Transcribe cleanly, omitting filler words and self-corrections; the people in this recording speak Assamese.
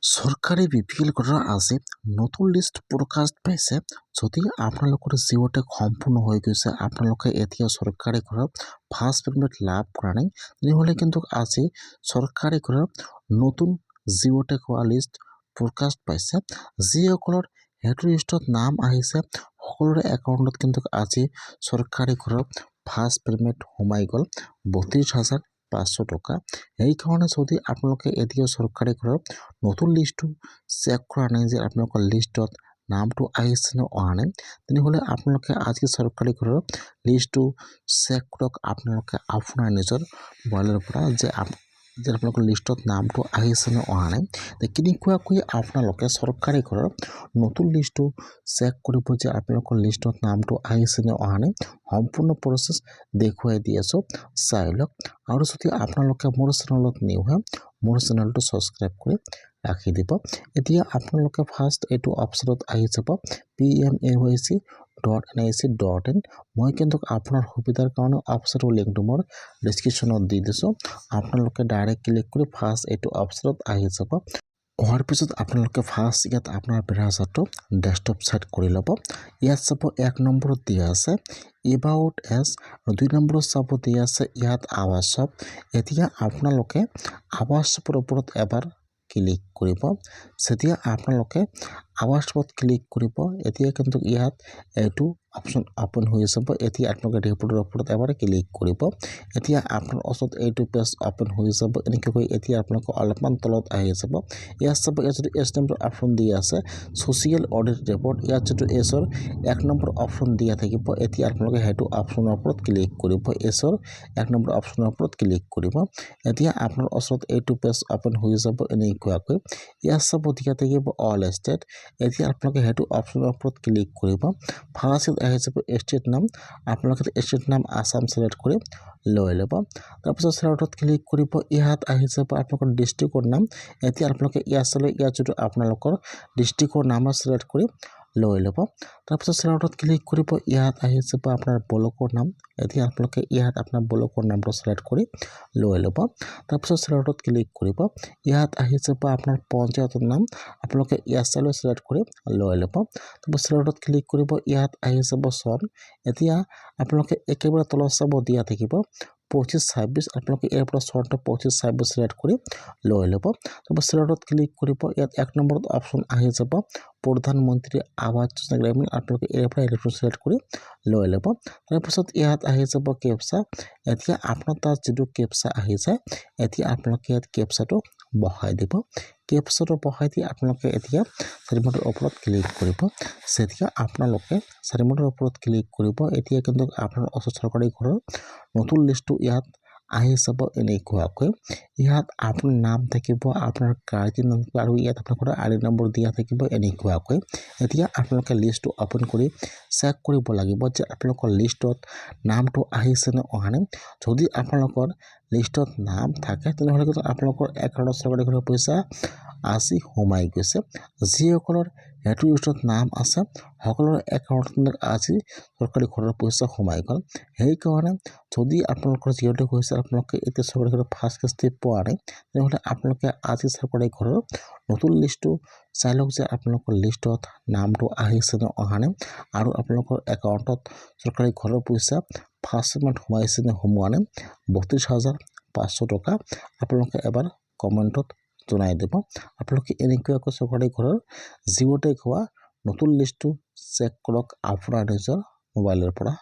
চৰকাৰী BPL কোটাৰ আজি নতুন লিষ্ট প্ৰকাশ পাইছে। যদি আপোনালোকৰ জিঅ'টেক সম্পূৰ্ণ হৈ গৈছে, আপোনালোকে এতিয়া চৰকাৰী ঘৰত ফাৰ্ষ্ট পেমেণ্ট লাভ কৰা নাই, তেনেহ'লে কিন্তু আজি চৰকাৰী ঘৰত নতুন জিঅ'টেক হোৱা লিষ্ট প্ৰকাশ পাইছে। যিসকলৰ সেইটো লিষ্টত নাম আহিছে সকলোৰে একাউণ্টত কিন্তু আজি চৰকাৰী ঘৰত ফাৰ্ষ্ট পেমেণ্ট সোমাই গ'ল 32,500 টকা। সেইকাৰণে যদি আপোনালোকে এতিয়া চৰকাৰী ঘৰত নতুন লিষ্টটো চেক কৰা নাই যে আপোনালোকৰ লিষ্টত নামটো আহিছে নে অহা নাই, তেনেহ'লে আপোনালোকে আজি চৰকাৰী ঘৰৰ লিষ্টটো চেক কৰক আপোনালোকে আপোনাৰ নিজৰ মোবাইলৰ পৰা যে আপোনালোকৰ লিষ্টত নামটো আহিছে নে অহা নাই। কেনেকুৱাকৈ আপোনালোকে চৰকাৰী ঘৰৰ নতুন লিষ্টটো চেক কৰিব যে আপোনালোকৰ লিষ্টত নামটো আহিছে নে অহা নাই, সম্পূৰ্ণ প্ৰচেছ দেখুৱাই দি আছোঁ, চাই লওক। আৰু যদি আপোনালোকে মোৰ চেনেলত নিউ হয়, মোৰ চেনেলটো ছাবস্ক্ৰাইব কৰি ৰাখি দিব। এতিয়া আপোনালোকে ফাৰ্ষ্ট এইটো অপশ্যনত আহি যাব pmayc.nic.in। মই কিন্তু আপোনাৰ সুবিধাৰ কাৰণে অপশ্যনৰ লিংকটো মোৰ ডিছক্ৰিপশ্যনত দি দিছোঁ। আপোনালোকে ডাইৰেক্ট ক্লিক কৰি ফাৰ্ষ্ট এইটো অপশ্যনত আহি যাব। হোৱাৰ পিছত আপোনালোকে ফাৰ্ষ্ট ইয়াত আপোনাৰ ব্ৰাউজাৰটো ডেস্কটপ ছেট কৰি ল'ব। ইয়াত চাব 1 নম্বৰত দিয়া আছে এবাউট এছ, 2 নম্বৰত চাব দিয়া আছে ইয়াত আৱাজ শ্বপ। এতিয়া আপোনালোকে আৱাজ শ্বপৰ ওপৰত এবাৰ ক্লিক কৰিব। যেতিয়া আপোনালোকে আৱাজ শ্বপত ক্লিক কৰিব, এতিয়া কিন্তু ইয়াত এইটো অপশ্যন অপেন হৈ যাব। এতিয়া আপোনালোকে ৰিপৰ্টৰ ওপৰত এবাৰ ক্লিক কৰিব। এতিয়া আপোনাৰ ওচৰত এইটো পেজ অপেন হৈ যাব। এনেকৈ এতিয়া আপোনালোকে অলপমান তলত আহি যাব। ইয়াত চাব ইয়াত যদি এছ নম্বৰ অপশ্যন দিয়া আছে ছ'চিয়েল অডিট ৰিপৰ্ট, ইয়াত যিটো এছৰ 1 নম্বৰ অপশ্যন দিয়া থাকিব। এতিয়া আপোনালোকে সেইটো অপশ্যনৰ ওপৰত ক্লিক কৰিব। এছৰ 1 নম্বৰ অপশ্যনৰ ওপৰত ক্লিক কৰিব। এতিয়া আপোনাৰ ওচৰত এইটো পেজ অপেন হৈ যাব এনেকুৱাকৈ। ইয়াত চাব দিয়া থাকিব অল ষ্টেট। এতিয়া আপোনালোকে সেইটো অপশ্যনৰ ওপৰত ক্লিক কৰিব। ফাৰ্ষ্ট আহি যাব ষ্টেট নাম, আপোনালোকে ষ্টেট নাম আছাম চিলেক্ট কৰি লৈ ল'ব। তাৰপিছত চিলেক্টত ক্লিক কৰিব। ইয়াত আহি যাব আপোনালোকৰ ডিষ্ট্ৰিক্টৰ নাম। এতিয়া আপোনালোকে ইয়াত চালে ইয়াত যিটো আপোনালোকৰ ডিষ্ট্ৰিক্টৰ নাম চিলেক্ট কৰি লৈ ল'ব। তাৰপিছত চিলেক্টত ক্লিক কৰিব। ইয়াত আহি যাব আপোনাৰ ব্লকৰ নাম। এতিয়া আপোনালোকে ইয়াত আপোনাৰ ব্লকৰ নামটো চিলেক্ট কৰি লৈ ল'ব। তাৰপিছত চিলেক্টত ক্লিক কৰিব। ইয়াত আহি যাব আপোনাৰ পঞ্চায়তৰ নাম, আপোনালোকে ইয়াত চালে চিলেক্ট কৰি লৈ ল'ব। তাৰপিছত চিলেক্টত ক্লিক কৰিব। ইয়াত আহি যাব চন। এতিয়া আপোনালোকে একেবাৰে তলত চাব দিয়া থাকিব 25-26, আপোনালোকে ইয়াৰ পৰা চনটো 25-26 চিলেক্ট কৰি লৈ ল'ব। তাৰপিছত চিলেক্টত ক্লিক কৰিব। ইয়াত 1 নম্বৰত অপশ্যন আহি যাব প্ৰধানমন্ত্ৰী আৱাস যোজনা গ্ৰামীণ, আপোনালোকে ইয়াৰ পৰা এইটো চিলেক্ট কৰি লৈ ল'ব। তাৰপিছত ইয়াত আহি যাব কেপচা। এতিয়া আপোনাৰ তাত যিটো কেপচা আহি যায়, এতিয়া আপোনালোকে ইয়াত কেপচাটো বহাই দিব। কেপচাটো বহাই দি আপোনালোকে এতিয়া চাৰিমুঠৰ ওপৰত ক্লিক কৰিব। যেতিয়া আপোনালোকে চাৰিমুঠৰ ওপৰত ক্লিক কৰিব, এতিয়া কিন্তু আপোনাৰ ওচৰত চৰকাৰী ঘৰৰ নতুন লিষ্টটো ইয়াত আহি যাব এনেকুৱাকৈ। ইয়াত আপোনাৰ নাম থাকিব, আপোনাৰ গাৰ্জেন নাম থাকিব, আৰু ইয়াত আপোনালোকৰ আইডি নম্বৰ দিয়া থাকিব এনেকুৱাকৈ। এতিয়া আপোনালোকে লিষ্টটো অপেন কৰি চেক কৰিব লাগিব যে আপোনালোকৰ লিষ্টত নামটো আহিছে নে অহা নাই। যদি আপোনালোকৰ লিষ্টত নাম থাকে তেনেহ'লে কিন্তু আপোনালোকৰ একাউণ্টত চৰকাৰী ঘৰৰ পইচা আজি সোমাই গৈছে। যিসকলৰ সেইটো লিষ্টত নাম আছে সকলোৰে একাউণ্টত আজি চৰকাৰী ঘৰৰ পইচা সোমাই গ'ল। সেইকাৰণে যদি আপোনালোকৰ জিঅ'টেক হৈছে, আপোনালোকে এতিয়া চৰকাৰী ঘৰৰ ফাৰ্ষ্ট কিস্তি পোৱা নাই, তেনেহ'লে আপোনালোকে আজি চৰকাৰী ঘৰৰ নতুন লিষ্টটো চাই লওক যে আপোনালোকৰ লিষ্টত নামটো আহিছে নে অহা নাই, আৰু আপোনালোকৰ একাউণ্টত চৰকাৰী ঘৰৰ পইচা ফাৰ্ষ্ট পেমেণ্ট সোমাইছে নে সোমোৱা নাই 32,500 টকা। আপোনালোকে এবাৰ কমেণ্টত জনাই দিব। আপোনালোকে এনেকুৱাকৈ চৰকাৰী ঘৰৰ জিঅ'টেক হোৱা নতুন লিষ্টটো চেক কৰক আপোনাৰ নিজৰ মোবাইলৰ পৰা।